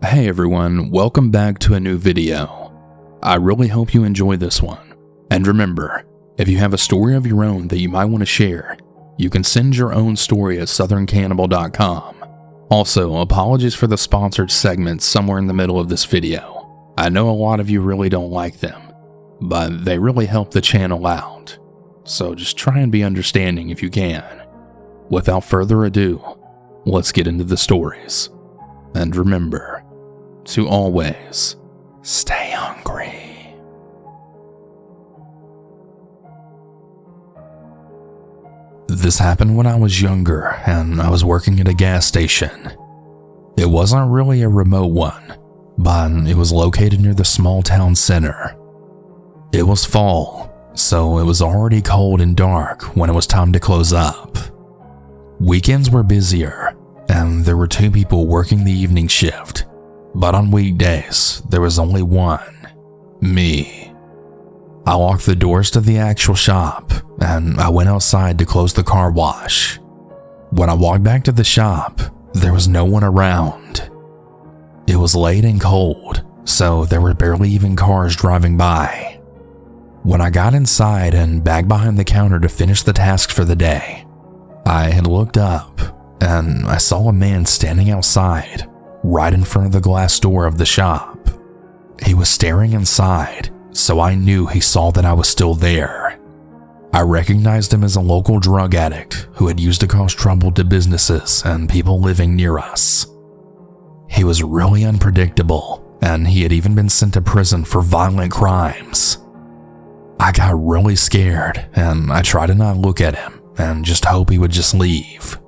Hey everyone, welcome back to a new video. I really hope you enjoy this one. And remember, if you have a story of your own that you might want to share, you can send your own story at southerncannibal.com. Also, apologies for the sponsored segments somewhere in the middle of this video. I know a lot of you really don't like them, but they really help the channel out. So just try and be understanding if you can. Without further ado, let's get into the stories. And remember to always stay hungry. This happened when I was younger and I was working at a gas station. It wasn't really a remote one, but it was located near the small town center. It was fall, so it was already cold and dark when it was time to close up. Weekends were busier, and there were 2 people working the evening shift, but on weekdays, there was only one, me. I locked the doors to the actual shop, and I went outside to close the car wash. When I walked back to the shop, there was no one around. It was late and cold, so there were barely even cars driving by. When I got inside and back behind the counter to finish the tasks for the day, I had looked up and I saw a man standing outside, right in front of the glass door of the shop. He was staring inside, so I knew he saw that I was still there. I recognized him as a local drug addict who had used to cause trouble to businesses and people living near us. He was really unpredictable, and he had even been sent to prison for violent crimes. I got really scared, and I tried to not look at him and just hope he would just leave.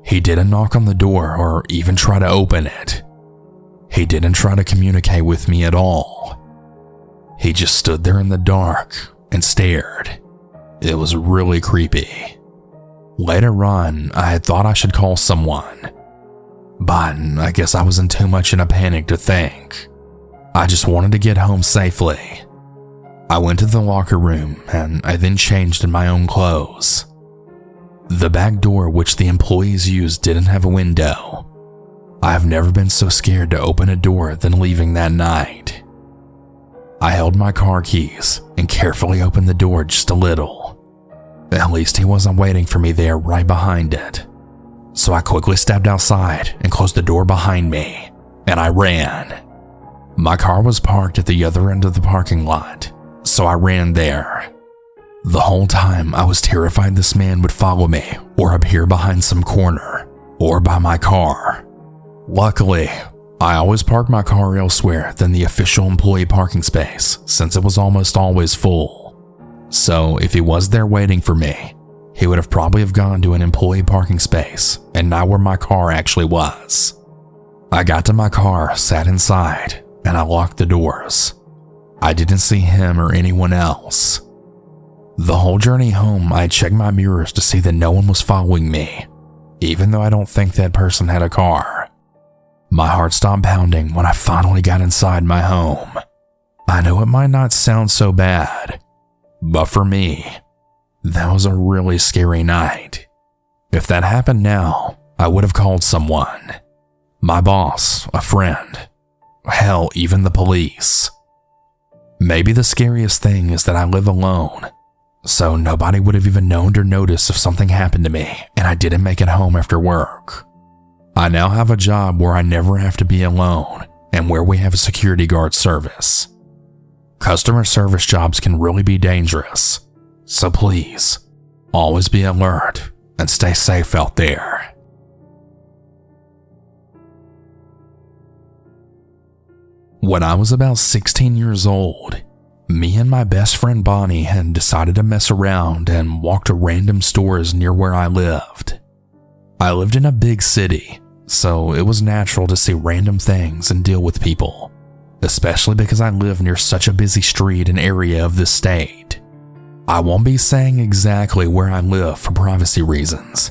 He didn't knock on the door or even try to open it. He didn't try to communicate with me at all. He just stood there in the dark and stared. It was really creepy. Later on, I had thought I should call someone, but I guess I was in too much in a panic to think. I just wanted to get home safely. I went to the locker room and I then changed in my own clothes. The back door which the employees used didn't have a window. I've never been so scared to open a door than leaving that night. I held my car keys and carefully opened the door just a little. At least he wasn't waiting for me there right behind it. So I quickly stepped outside and closed the door behind me, and I ran. My car was parked at the other end of the parking lot, so I ran there. The whole time I was terrified this man would follow me or appear behind some corner or by my car. Luckily, I always parked my car elsewhere than the official employee parking space since it was almost always full. So if he was there waiting for me, he would have probably gone to an employee parking space and not where my car actually was. I got to my car, sat inside, and I locked the doors. I didn't see him or anyone else. The whole journey home, I checked my mirrors to see that no one was following me, even though I don't think that person had a car. My heart stopped pounding when I finally got inside my home. I know it might not sound so bad, but for me, that was a really scary night. If that happened now, I would have called someone. My boss, a friend, hell, even the police. Maybe the scariest thing is that I live alone, so nobody would have even known or noticed if something happened to me and I didn't make it home after work. I now have a job where I never have to be alone and where we have a security guard service. Customer service jobs can really be dangerous, so please, always be alert and stay safe out there. When I was about 16 years old, me and my best friend Bonnie had decided to mess around and walk to random stores near where I lived. I lived in a big city, so it was natural to see random things and deal with people, especially because I live near such a busy street and area of this state. I won't be saying exactly where I live for privacy reasons,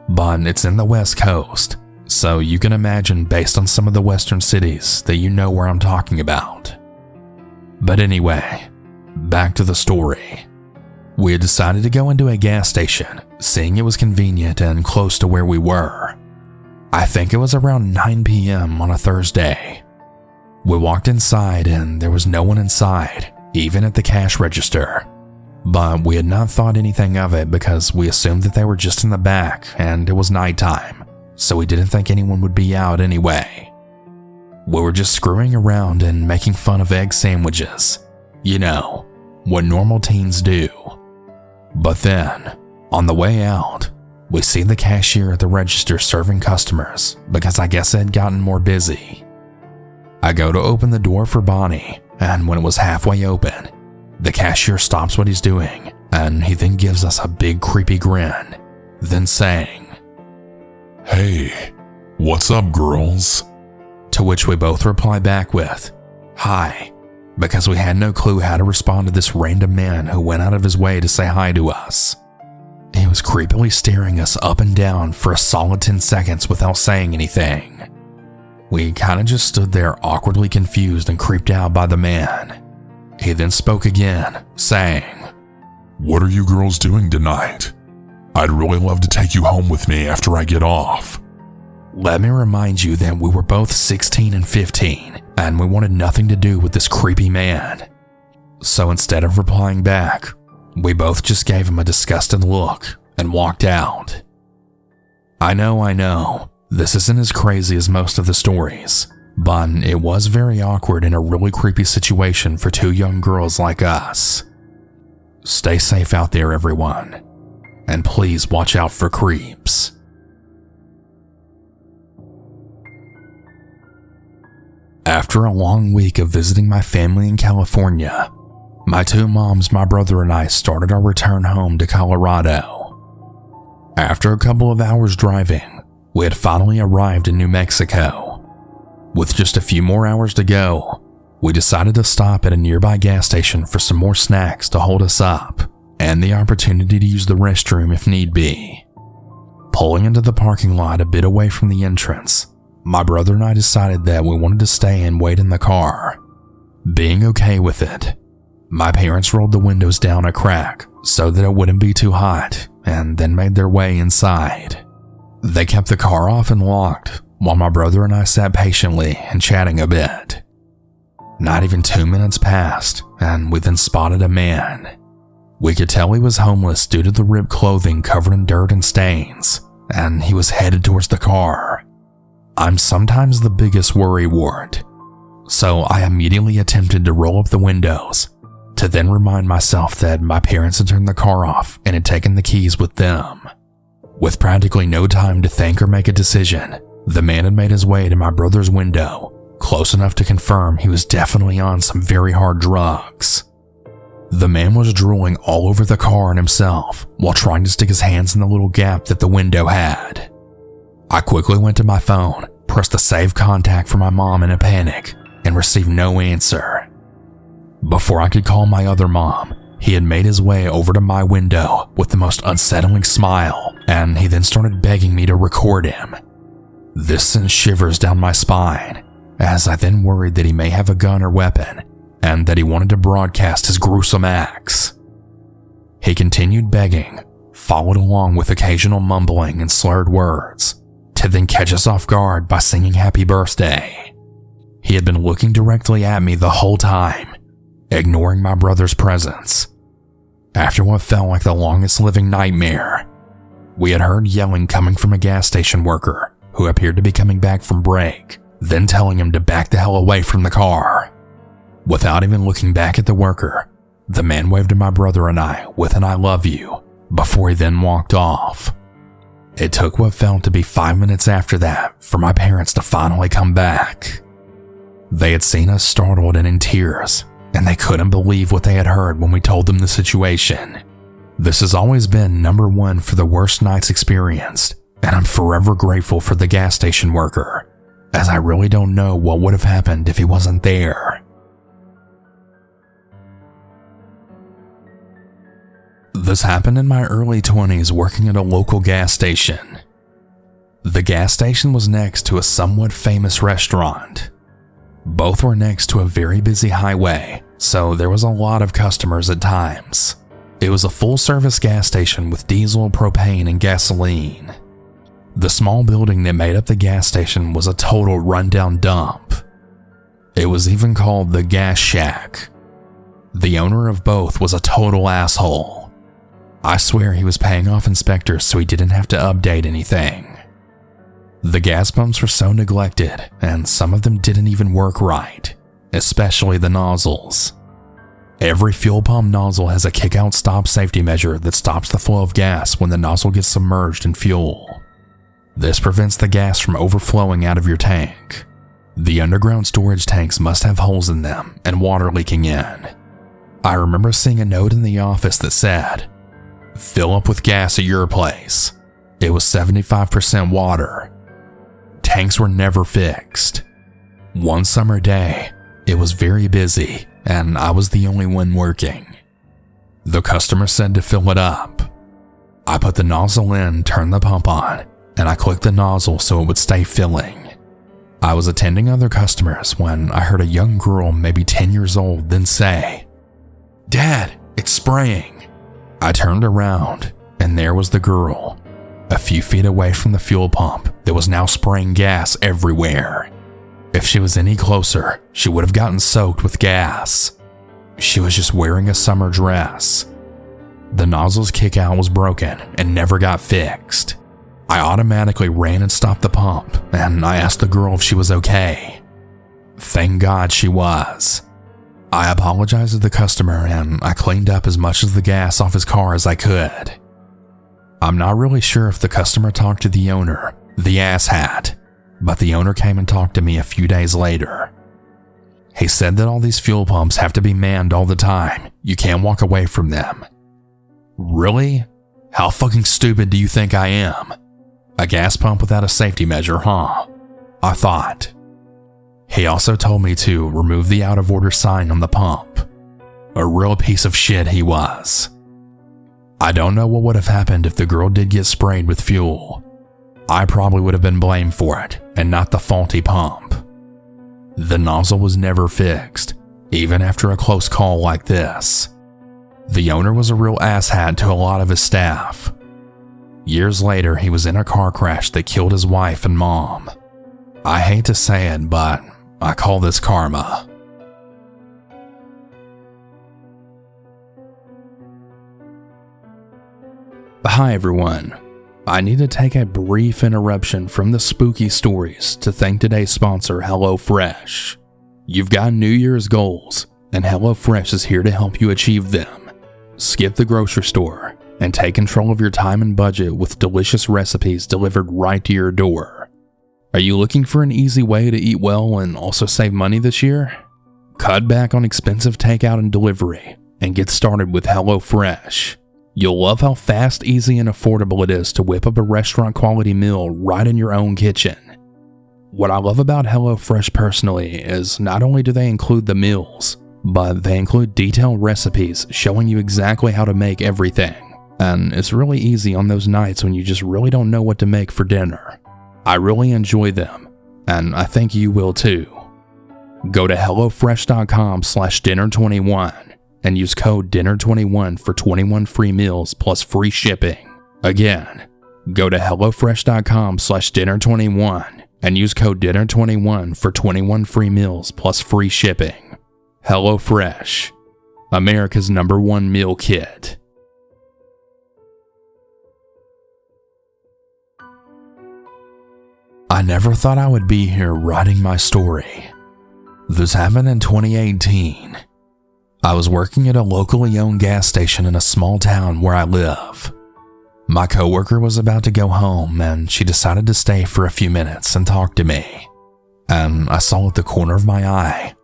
but it's in the West Coast, so you can imagine based on some of the western cities that you know where I'm talking about. But anyway, back to the story. We had decided to go into a gas station, seeing it was convenient and close to where we were. I think it was around 9 p.m. on a Thursday. We walked inside and there was no one inside, even at the cash register. But we had not thought anything of it because we assumed that they were just in the back and it was nighttime, so we didn't think anyone would be out anyway. We were just screwing around and making fun of egg sandwiches. You know, what normal teens do. But then, on the way out, we see the cashier at the register serving customers because I guess it had gotten more busy. I go to open the door for Bonnie, and when it was halfway open, the cashier stops what he's doing, and he then gives us a big creepy grin, then saying, "Hey, what's up, girls?" To which we both reply back with, "Hi," because we had no clue how to respond to this random man who went out of his way to say hi to us. He was creepily staring us up and down for a solid 10 seconds without saying anything. We kinda just stood there awkwardly confused and creeped out by the man. He then spoke again, saying, "What are you girls doing tonight? I'd really love to take you home with me after I get off." Let me remind you that we were both 16 and 15, and we wanted nothing to do with this creepy man. So instead of replying back, we both just gave him a disgusted look and walked out. I know, this isn't as crazy as most of the stories, but it was very awkward and a really creepy situation for two young girls like us. Stay safe out there, everyone, and please watch out for creeps. After a long week of visiting my family in California, my two moms, my brother, and I started our return home to Colorado. After a couple of hours driving, we had finally arrived in New Mexico. With just a few more hours to go, we decided to stop at a nearby gas station for some more snacks to hold us up and the opportunity to use the restroom if need be. Pulling into the parking lot a bit away from the entrance, my brother and I decided that we wanted to stay and wait in the car. Being okay with it, my parents rolled the windows down a crack so that it wouldn't be too hot and then made their way inside. They kept the car off and locked while my brother and I sat patiently and chatting a bit. Not even 2 minutes passed and we then spotted a man. We could tell he was homeless due to the ripped clothing covered in dirt and stains, and he was headed towards the car. I'm sometimes the biggest worrywart, so I immediately attempted to roll up the windows to then remind myself that my parents had turned the car off and had taken the keys with them. With practically no time to think or make a decision, the man had made his way to my brother's window, close enough to confirm he was definitely on some very hard drugs. The man was drooling all over the car and himself while trying to stick his hands in the little gap that the window had. I quickly went to my phone, pressed the save contact for my mom in a panic, and received no answer. Before I could call my other mom, he had made his way over to my window with the most unsettling smile, and he then started begging me to record him. This sent shivers down my spine, as I then worried that he may have a gun or weapon, and that he wanted to broadcast his gruesome acts. He continued begging, followed along with occasional mumbling and slurred words, to then catch us off guard by singing happy birthday. He had been looking directly at me the whole time, ignoring my brother's presence. After what felt like the longest living nightmare, we had heard yelling coming from a gas station worker who appeared to be coming back from break, then telling him to back the hell away from the car. Without even looking back at the worker, the man waved to my brother and I with an "I love you" before he then walked off. It took what felt to be 5 minutes after that for my parents to finally come back. They had seen us startled and in tears, and they couldn't believe what they had heard when we told them the situation. This has always been number one for the worst nights experienced, and I'm forever grateful for the gas station worker, as I really don't know what would have happened if he wasn't there. This happened in my early 20s working at a local gas station. The gas station was next to a somewhat famous restaurant. Both were next to a very busy highway, so there was a lot of customers at times. It was a full-service gas station with diesel, propane, and gasoline. The small building that made up the gas station was a total rundown dump. It was even called the Gas Shack. The owner of both was a total asshole. I swear he was paying off inspectors so he didn't have to update anything. The gas pumps were so neglected, and some of them didn't even work right, especially the nozzles. Every fuel pump nozzle has a kick-out stop safety measure that stops the flow of gas when the nozzle gets submerged in fuel. This prevents the gas from overflowing out of your tank. The underground storage tanks must have holes in them and water leaking in. I remember seeing a note in the office that said, "Fill up with gas at your place." It was 75% water. Tanks were never fixed. One summer day, it was very busy and I was the only one working. The customer said to fill it up. I put the nozzle in, turned the pump on, and I clicked the nozzle so it would stay filling. I was attending other customers when I heard a young girl, maybe 10 years old, then say, "Dad, it's spraying." I turned around and there was the girl, a few feet away from the fuel pump that was now spraying gas everywhere. If she was any closer, she would have gotten soaked with gas. She was just wearing a summer dress. The nozzle's kick-out was broken and never got fixed. I automatically ran and stopped the pump, and I asked the girl if she was okay. Thank God she was. I apologized to the customer and I cleaned up as much of the gas off his car as I could. I'm not really sure if the customer talked to the owner, the asshat, but the owner came and talked to me a few days later. He said that all these fuel pumps have to be manned all the time. You can't walk away from them. Really? How fucking stupid do you think I am? A gas pump without a safety measure, huh? I thought. He also told me to remove the out of order sign on the pump. A real piece of shit he was. I don't know what would have happened if the girl did get sprayed with fuel. I probably would have been blamed for it and not the faulty pump. The nozzle was never fixed, even after a close call like this. The owner was a real asshat to a lot of his staff. Years later, he was in a car crash that killed his wife and mom. I hate to say it, but I call this karma. Hi everyone. I need to take a brief interruption from the spooky stories to thank today's sponsor, HelloFresh. You've got New Year's goals, and HelloFresh is here to help you achieve them. Skip the grocery store and take control of your time and budget with delicious recipes delivered right to your door. Are you looking for an easy way to eat well and also save money this year? Cut back on expensive takeout and delivery and get started with HelloFresh. You'll love how fast, easy, and affordable it is to whip up a restaurant-quality meal right in your own kitchen. What I love about HelloFresh personally is not only do they include the meals, but they include detailed recipes showing you exactly how to make everything. And it's really easy on those nights when you just really don't know what to make for dinner. I really enjoy them, and I think you will too. Go to HelloFresh.com/dinner21 and use code DINNER21 for 21 free meals plus free shipping. Again, go to HelloFresh.com/dinner21 and use code DINNER21 for 21 free meals plus free shipping. HelloFresh, America's #1 meal kit. I never thought I would be here writing my story. This happened in 2018. I was working at a locally owned gas station in a small town where I live. My coworker was about to go home and she decided to stay for a few minutes and talk to me. And I saw at the corner of my eye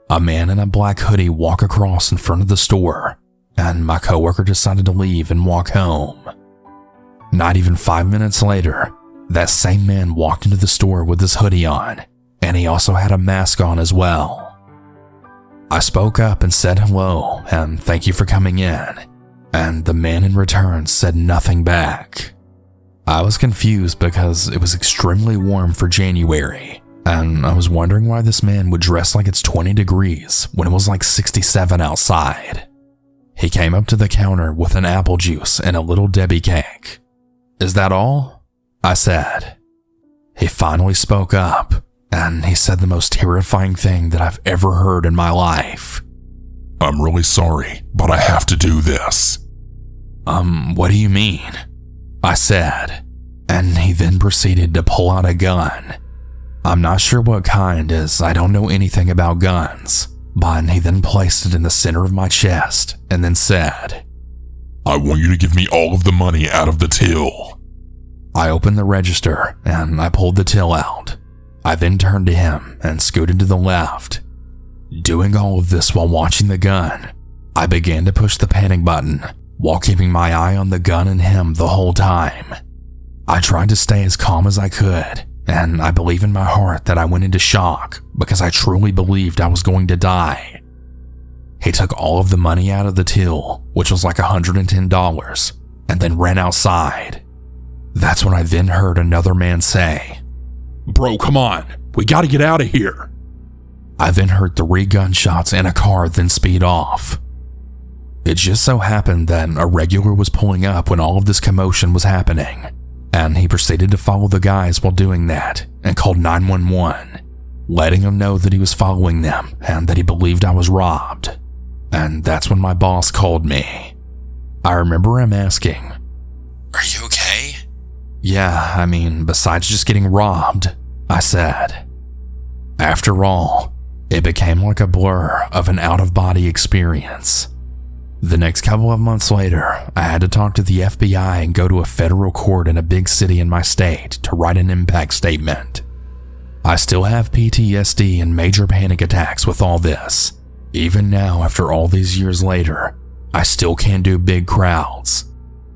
a man in a black hoodie walk across in front of the store, and my coworker decided to leave and walk home. Not even 5 minutes later, that same man walked into the store with his hoodie on, and he also had a mask on as well. I spoke up and said hello and thank you for coming in, and the man in return said nothing back. I was confused because it was extremely warm for January, and I was wondering why this man would dress like it's 20 degrees when it was like 67 outside. He came up to the counter with an apple juice and a little Debbie cake. "Is that all?" I said. He finally spoke up, and he said the most terrifying thing that I've ever heard in my life. I'm really sorry, but I have to do this. What do you mean? I said, and he then proceeded to pull out a gun. I'm not sure what kind, as I don't know anything about guns, but he then placed it in the center of my chest and then said, I want you to give me all of the money out of the till. I opened the register and I pulled the till out. I then turned to him and scooted to the left. Doing all of this while watching the gun, I began to push the panic button while keeping my eye on the gun and him the whole time. I tried to stay as calm as I could, and I believe in my heart that I went into shock because I truly believed I was going to die. He took all of the money out of the till, which was like $110, and then ran outside. That's when I then heard another man say, Bro, come on, we gotta get out of here. I then heard 3 gunshots and a car then speed off. It just so happened that a regular was pulling up when all of this commotion was happening, and he proceeded to follow the guys while doing that and called 911, letting them know that he was following them and that he believed I was robbed. And that's when my boss called me. I remember him asking, "Are you okay?" "Yeah, I mean, besides just getting robbed," I said. After all, it became like a blur of an out-of-body experience. The next couple of months later, I had to talk to the FBI and go to a federal court in a big city in my state to write an impact statement. I still have PTSD and major panic attacks with all this. Even now, after all these years later, I still can't do big crowds.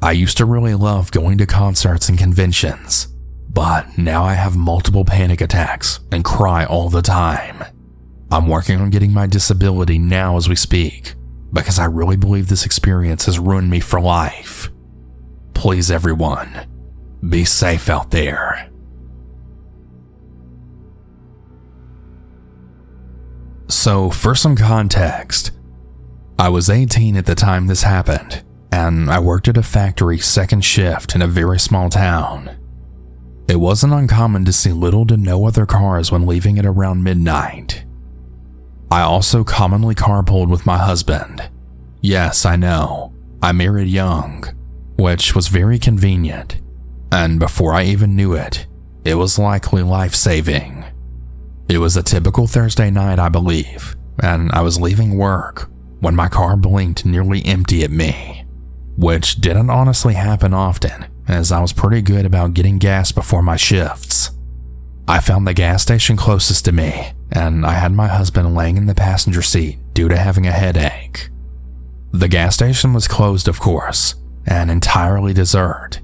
I used to really love going to concerts and conventions, but now I have multiple panic attacks and cry all the time. I'm working on getting my disability now as we speak, because I really believe this experience has ruined me for life. Please, everyone, be safe out there. So, for some context, I was 18 at the time this happened, and I worked at a factory second shift in a very small town. It wasn't uncommon to see little to no other cars when leaving at around midnight. I also commonly carpooled with my husband. Yes, I know, I married young, which was very convenient, and before I even knew it, it was likely life-saving. It was a typical Thursday night, I believe, and I was leaving work when my car blinked nearly empty at me, which didn't honestly happen often, as I was pretty good about getting gas before my shifts. I found the gas station closest to me, and I had my husband laying in the passenger seat due to having a headache. The gas station was closed, of course, and entirely desert,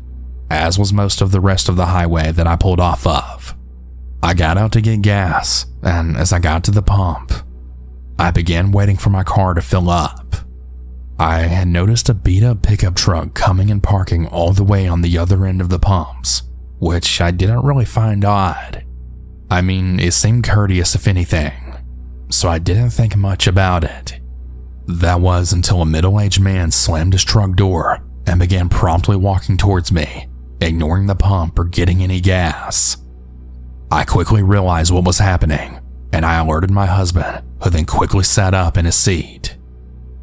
as was most of the rest of the highway that I pulled off of. I got out to get gas, and as I got to the pump, I began waiting for my car to fill up. I had noticed a beat-up pickup truck coming and parking all the way on the other end of the pumps, which I didn't really find odd. I mean, it seemed courteous if anything, so I didn't think much about it. That was until a middle-aged man slammed his truck door and began promptly walking towards me, ignoring the pump or getting any gas. I quickly realized what was happening, and I alerted my husband, who then quickly sat up in his seat.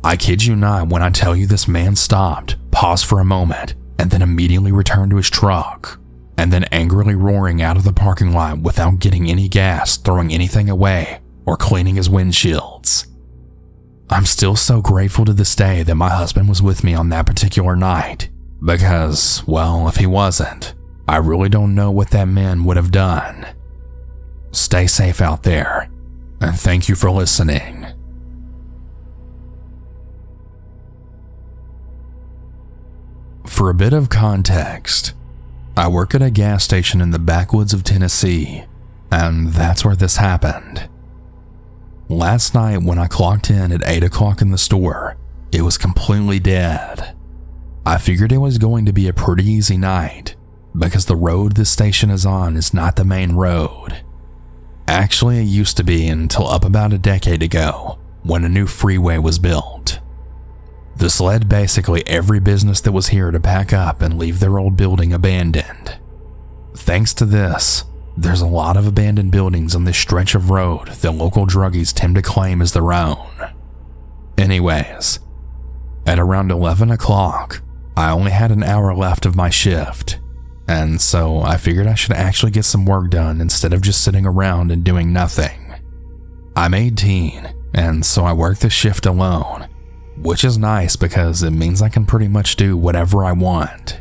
I kid you not when I tell you this man stopped, paused for a moment, and then immediately returned to his truck, and then angrily roaring out of the parking lot without getting any gas, throwing anything away, or cleaning his windshields. I'm still so grateful to this day that my husband was with me on that particular night, because, well, if he wasn't, I really don't know what that man would have done. Stay safe out there, and thank you for listening. For a bit of context, I work at a gas station in the backwoods of Tennessee, and that's where this happened. Last night when I clocked in at 8 o'clock in the store, it was completely dead. I figured it was going to be a pretty easy night, because the road this station is on is not the main road. Actually, it used to be until up about a decade ago, when a new freeway was built. This led basically every business that was here to pack up and leave their old building abandoned. Thanks to this, there's a lot of abandoned buildings on this stretch of road that local druggies tend to claim as their own. Anyways, at around 11 o'clock, I only had an hour left of my shift, and so I figured I should actually get some work done instead of just sitting around and doing nothing. I'm 18, and so I work the shift alone, which is nice because it means I can pretty much do whatever I want.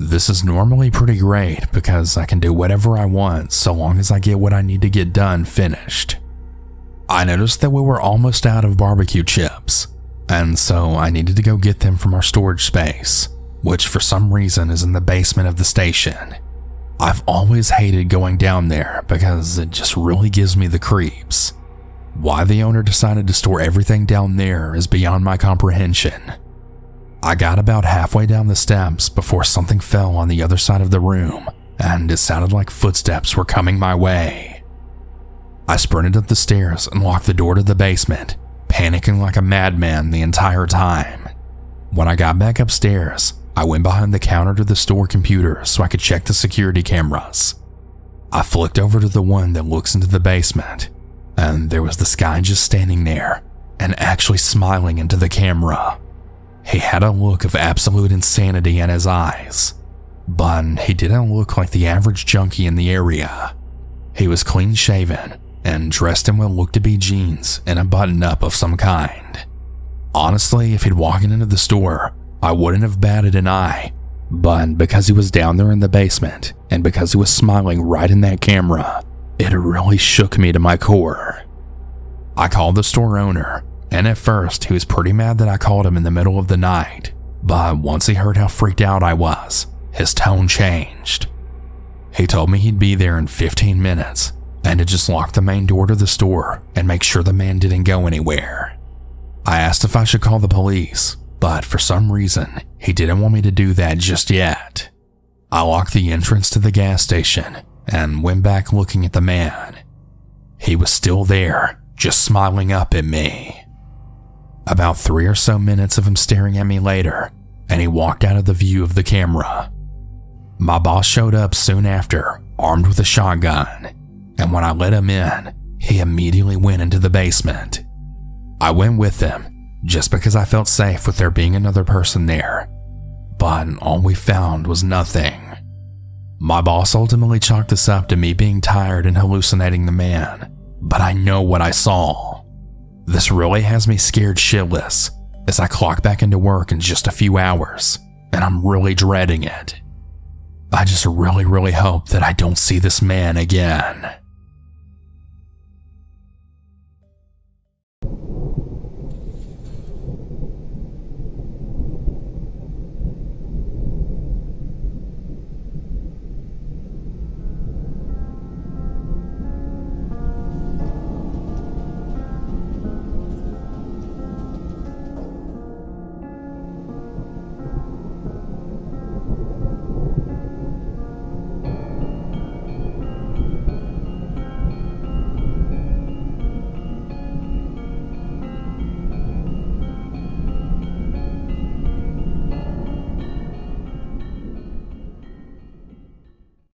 This is normally pretty great because I can do whatever I want so long as I get what I need to get done finished. I noticed that we were almost out of barbecue chips, and so I needed to go get them from our storage space, which for some reason is in the basement of the station. I've always hated going down there because it just really gives me the creeps. Why the owner decided to store everything down there is beyond my comprehension. I got about halfway down the steps before something fell on the other side of the room, and it sounded like footsteps were coming my way. I sprinted up the stairs and locked the door to the basement, panicking like a madman the entire time. When I got back upstairs, I went behind the counter to the store computer so I could check the security cameras. I flicked over to the one that looks into the basement, and there was this guy just standing there and actually smiling into the camera. He had a look of absolute insanity in his eyes, but he didn't look like the average junkie in the area. He was clean shaven and dressed in what looked to be jeans and a button-up of some kind. Honestly, if he'd walked into the store, I wouldn't have batted an eye, but because he was down there in the basement and because he was smiling right in that camera, it really shook me to my core. I called the store owner, and at first he was pretty mad that I called him in the middle of the night, but once he heard how freaked out I was, his tone changed. He told me he'd be there in 15 minutes and to just lock the main door to the store and make sure the man didn't go anywhere. I asked if I should call the police, but for some reason he didn't want me to do that just yet. I locked the entrance to the gas station and went back looking at the man. He was still there, just smiling up at me. About 3 or so minutes of him staring at me later, and he walked out of the view of the camera. My boss showed up soon after, armed with a shotgun, and when I let him in, he immediately went into the basement. I went with him, just because I felt safe with there being another person there, but all we found was nothing. My boss ultimately chalked this up to me being tired and hallucinating the man, but I know what I saw. This really has me scared shitless as I clock back into work in just a few hours, and I'm really dreading it. I just really hope that I don't see this man again.